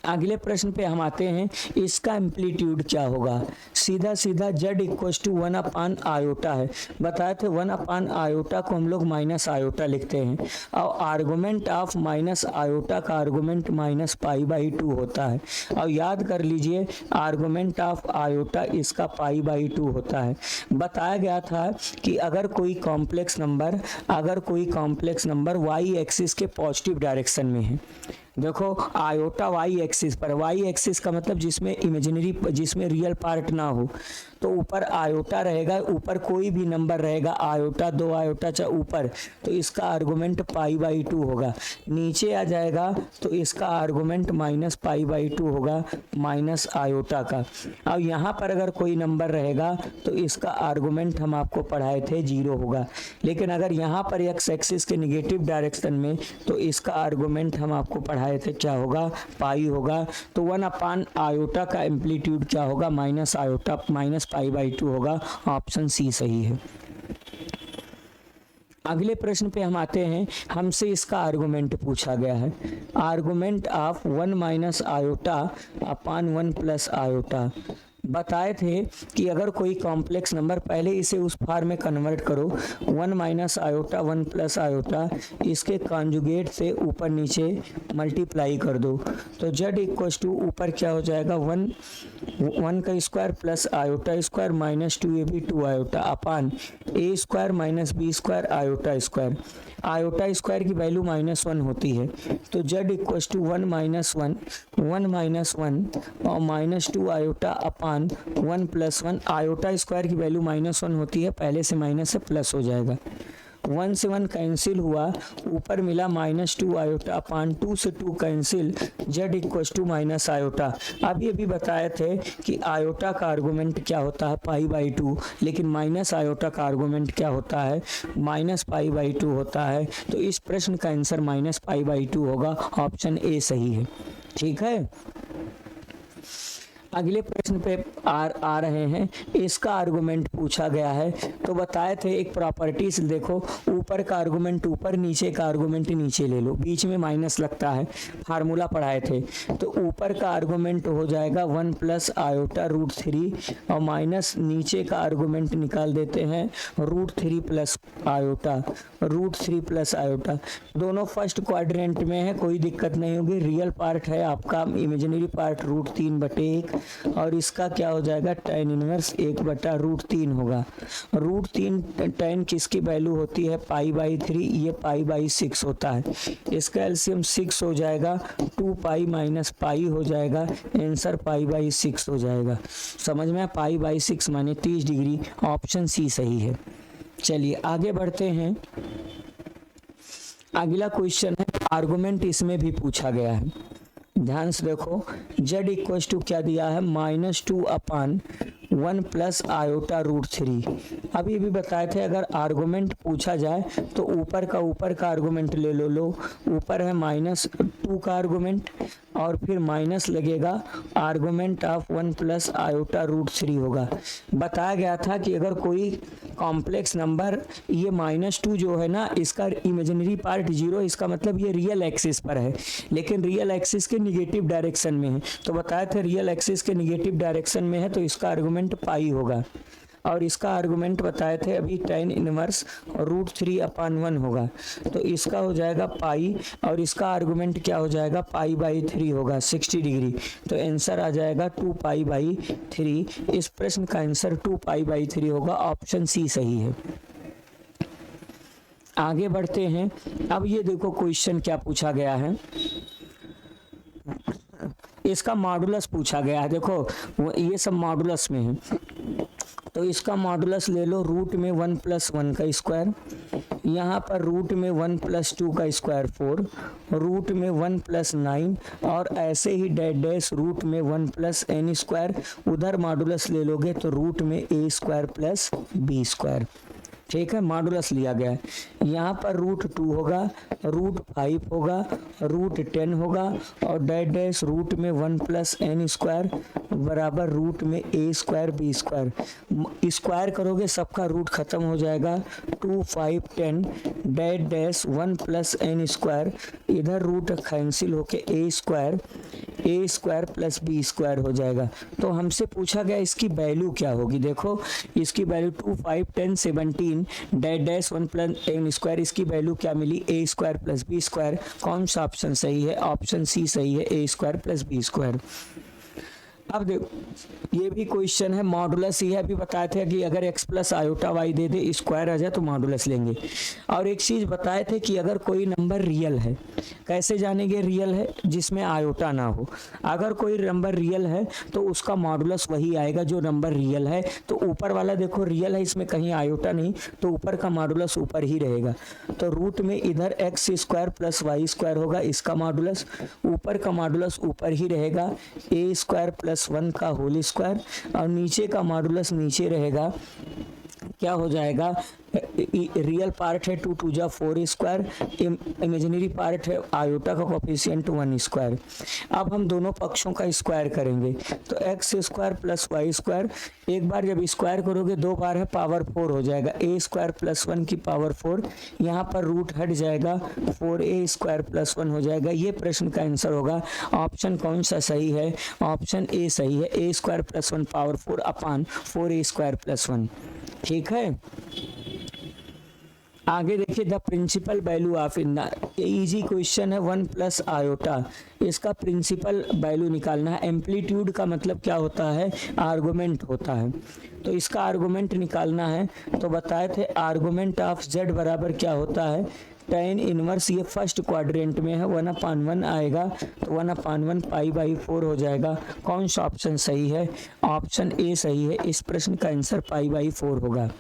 अगले प्रश्न पे हम आते हैं, इसका एम्पलीट्यूड क्या होगा। सीधा सीधा z equal to 1 upon iota है, बताए थे 1 अपान आयोटा को हम लोग माइनस आयोटा लिखते हैं, और आर्गुमेंट ऑफ माइनस आयोटा का आर्गुमेंट -π/2 होता है। और याद कर लीजिए, आर्गुमेंट ऑफ आयोटा इसका π/2 होता है। बताया गया था कि अगर कोई कॉम्प्लेक्स नंबर वाई एक्सिस के पॉजिटिव डायरेक्शन में है, देखो आयोटा वाई एक्सिस पर, वाई एक्सिस का मतलब जिसमें रियल पार्ट ना हो, तो ऊपर आयोटा रहेगा, ऊपर कोई भी नंबर रहेगा, आयोटा 2 आयोटा चाहे ऊपर, तो इसका आर्गुमेंट π/2 होगा। नीचे आ जाएगा तो इसका आर्गुमेंट -π/2 होगा माइनस आयोटा का। अब यहाँ पर अगर कोई नंबर रहेगा तो इसका आर्गुमेंट हम आपको पढ़ाए थे 0 होगा। लेकिन अगर यहाँ पर एक्स एक्सिस के निगेटिव डायरेक्शन में, तो इसका आर्गुमेंट हम आपको पढ़ाए थे क्या होगा, पाई होगा। तो 1 अपान आयोटा का एम्पलीट्यूड क्या होगा, माइनस आयोटा -π/2 होगा। ऑप्शन सी सही है। अगले प्रश्न पे हम आते हैं, हमसे इसका आर्गुमेंट पूछा गया है। Argument of 1 minus iota upon 1 plus iota. बताए थे कि अगर कोई कॉम्प्लेक्स नंबर, पहले इसे उस फॉर्म में कन्वर्ट करो, 1 माइनस आयोटा 1 प्लस आयोटा, इसके कॉन्जुगेट से ऊपर नीचे मल्टीप्लाई कर दो, तो जेड इक्वल टू ऊपर क्या हो जाएगा, 1 का square plus iota square minus 2ab 2 iota upon A square minus B square iota square. Iota square की वैल्यू -1 होती है, तो जेड इक्वल टू 1 माइनस 1 और -2 आयोटा अपान 1 प्लस 1। आयोटा स्क्वायर की वैल्यू -1 होती है, पहले से माइनस से प्लस हो जाएगा। 1 से 1 कैंसिल हुआ, ऊपर मिला -2 आयोटा अपान 2 से 2 cancel, z equal to minus iota. अभी बताए थे कि आयोटा का आर्गुमेंट क्या होता है π/2, लेकिन माइनस आयोटा का आर्गुमेंट क्या होता है -π/2 होता है। तो इस प्रश्न का आंसर -π/2 होगा, ऑप्शन ए सही है। ठीक है, अगले प्रश्न पे आ रहे हैं। इसका आर्गुमेंट पूछा गया है। तो बताए थे एक प्रॉपर्टीज देखो, ऊपर का आर्गुमेंट ऊपर, नीचे का आर्गुमेंट नीचे ले लो, बीच में माइनस लगता है, फार्मूला पढ़ाए थे। तो ऊपर का आर्गुमेंट हो जाएगा 1 प्लस आयोटा √3 और माइनस नीचे का आर्गुमेंट निकाल देते हैं √3 प्लस आयोटा, √3 प्लस आयोटा। दोनों फर्स्ट क्वाड्रेंट में है, कोई दिक्कत नहीं होगी। रियल पार्ट है आपका, इमेजिनरी पार्ट √3/1 और इसका क्या हो जाएगा tan इनवर्स 1/√3 होगा। √3 tan किसकी वैल्यू होती है π/3, ये π/6 होता है। इसका एलसीएम 6 हो जाएगा, 2π माइनस पाई हो जाएगा, आंसर π/6 हो जाएगा। समझ में, π/6 माने 30 डिग्री, ऑप्शन सी सही है। चलिए आगे बढ़ते हैं। अगला क्वेश्चन है, आर्गुमेंट इसमें भी पूछा गया है, ध्यान से देखो। z इक्वल टू क्या दिया है -2 अपान 1 प्लस आयोटा √3। अभी भी बताए थे अगर आर्गुमेंट पूछा जाए तो ऊपर का आर्गुमेंट ले लो, ऊपर है -2 का आर्गुमेंट और फिर माइनस लगेगा आर्गुमेंट ऑफ 1 प्लस आयोटा √3 होगा। बताया गया था कि अगर कोई कॉम्प्लेक्स नंबर, ये -2 जो है ना, इसका इमेजिनरी पार्ट 0, इसका मतलब ये रियल एक्सिस पर है, लेकिन रियल एक्सिस के निगेटिव डायरेक्शन में है। तो बताया था रियल एक्सिस के निगेटिव डायरेक्शन में है तो इसका आर्गुमेंट पाई होगा, और इसका आर्गुमेंट बताए थे अभी tan इनवर्स √3 अपान 1 होगा। तो इसका हो जाएगा पाई और इसका आर्गुमेंट क्या हो जाएगा π/3 होगा, 60 डिग्री। तो आंसर आ जाएगा 2π/3। इस प्रश्न का आंसर 2π/3 होगा, ऑप्शन सी सही है। आगे बढ़ते हैं। अब ये देखो क्वेश्चन क्या पूछा गया है, इसका मॉडुलस पूछा गया है। देखो ये सब मॉडुलस में है, तो इसका मॉडुलस ले लो रूट में 1 + 1 का स्क्वायर, यहाँ पर रूट में 1 + 2 का स्क्वायर 4, रूट में 1 + 9 और ऐसे ही डैश रूट में 1 + n स्क्वायर। उधर मॉडुलस ले लोगे तो रूट में a² + b²। ठीक है, मॉडुलस लिया गया है। यहाँ पर √2 होगा, √5 होगा, √10 होगा और डैश रूट में 1 + n² बराबर रूट में a² b²। स्क्वायर करोगे सबका रूट खत्म हो जाएगा, 2 5 10 डैश 1 + n², इधर रूट कैंसिल होके a² + b² हो जाएगा। तो हमसे पूछा गया इसकी वैल्यू क्या होगी। देखो इसकी वैल्यू 2 5 10 17 डैश 1 + n², इसकी वैल्यू क्या मिली a² + b²। कौन सा ऑप्शन सही है, ऑप्शन सी सही है, a² + b²। अब देखो ये भी क्वेश्चन है, मॉडुलस ही है। अभी बताए थे कि अगर x + आयोटा y दे दे, स्क्वायर आ जाए तो मॉडुलस लेंगे। और एक चीज़ बताए थे कि अगर कोई नंबर रियल है, कैसे जानेंगे रियल है, जिसमें आयोटा ना हो। अगर कोई नंबर रियल है तो उसका मॉडुलस वही आएगा जो नंबर रियल है। तो ऊपर वाला देखो रियल है, इसमें कहीं आयोटा नहीं, तो ऊपर का मॉडुलस ऊपर ही रहेगा। तो रूट में इधर x² + y² होगा, इसका मॉडुलस। ऊपर का मॉडुलस ऊपर ही रहेगा, a² + 1 का होल स्क्वायर, और नीचे का मॉडुलस नीचे रहेगा। क्या हो जाएगा, रियल पार्ट है 2 × 2 = 4², इमेजिनरी पार्ट है आयोटा का कोफिशिएंट 1²। अब हम दोनों पक्षों का स्क्वायर करेंगे तो x² + y², एक बार जब स्क्वायर करोगे 2 बार है पावर 4 हो जाएगा, a² + 1 की पावर 4। यहाँ पर रूट हट जाएगा, 4a² + 1 हो जाएगा। ये प्रश्न का आंसर होगा। ऑप्शन कौन सा सही है, ऑप्शन ए सही है, a² + 1 पावर 4 अपान 4a² + 1। ठीक है, आगे देखिए the principal value of easy question है। 1 + आयोटा, इसका प्रिंसिपल वैल्यू निकालना है। एम्पलीट्यूड का मतलब क्या होता है, आर्गुमेंट होता है। तो इसका आर्गुमेंट निकालना है। तो बताए थे आर्गुमेंट ऑफ z बराबर क्या होता है, tan इनवर्स, ये फर्स्ट क्वाड्रेंट में है, 1/1 आएगा, तो 1/1 π/4 हो जाएगा। कौन सा ऑप्शन सही है, ऑप्शन ए सही है। इस प्रश्न का आंसर π/4 होगा।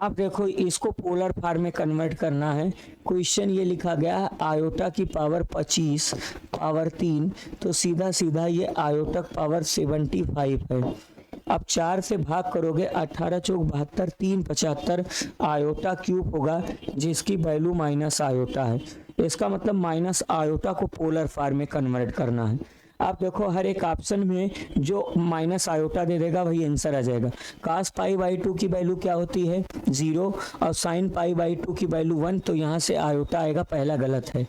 अब देखो इसको पोलर फॉर्म में कन्वर्ट करना है। क्वेश्चन ये लिखा गया है आयोटा की पावर 25 पावर 3, तो सीधा सीधा ये आयोटक पावर 75 है। अब 4 से भाग करोगे 18 चौक 72, 3 75 आयोटा क्यूब होगा जिसकी वैल्यू माइनस आयोटा है। इसका मतलब माइनस आयोटा को पोलर फॉर्म में कन्वर्ट करना है। आप देखो हर एक ऑप्शन में जो माइनस आयोटा दे देगा वही आंसर आ जाएगा। cos पाई बाई 2 की वैल्यू क्या होती है 0 और sin पाई बाई 2 की वैल्यू 1, तो यहाँ से आयोटा आएगा, पहला गलत है।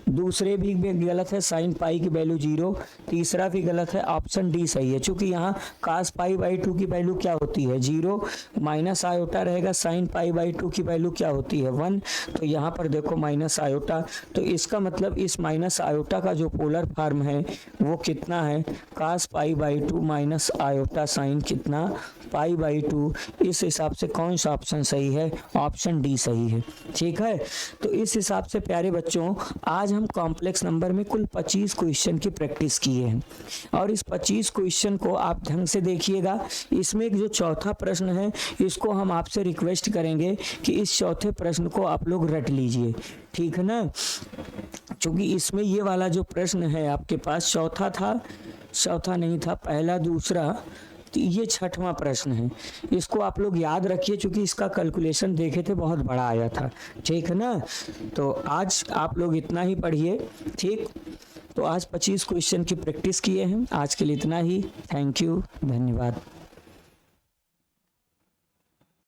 दूसरे भी गलत है, साइन पाई की वैल्यू 0, तीसरा भी गलत है, ऑप्शन डी सही है। क्योंकि यहाँ cos पाई बाई 2 की वैल्यू क्या होती है 0, माइनस आयोटा रहेगा, साइन पाई बाई 2 की वैल्यू क्या होती है 1, तो यहाँ पर देखो माइनस आयोटा। तो इसका मतलब इस माइनस आयोटा का जो पोलर फॉर्म है वो कितना है cos pi by 2 minus iota sine कितना पाई बाई 2। इस हिसाब से कौन सा ऑप्शन सही है, ऑप्शन डी सही है। ठीक है, तो इस हिसाब से प्यारे बच्चों आज हम कॉम्प्लेक्स नंबर में कुल 25 क्वेश्चन की प्रैक्टिस किए हैं और इस 25 क्वेश्चन को आप ढंग से देखिएगा। इसमें एक जो चौथा प्रश्न है इसको हम आपसे रिक्वेस्ट करेंगे कि इस चौथे प्रश्न को आप लोग रट लीजिए, ठीक है ना। क्योंकि इसमें ये वाला जो प्रश्न है आपके पास चौथा नहीं था, पहला दूसरा, तो ये छठवां प्रश्न है। इसको आप लोग याद रखिए क्योंकि इसका कैलकुलेशन देखे थे बहुत बड़ा आया था, ठीक है ना। तो आज आप लोग इतना ही पढ़िए, ठीक। तो आज 25 क्वेश्चन की प्रैक्टिस किए हैं। आज के लिए इतना ही। थैंक यू, धन्यवाद।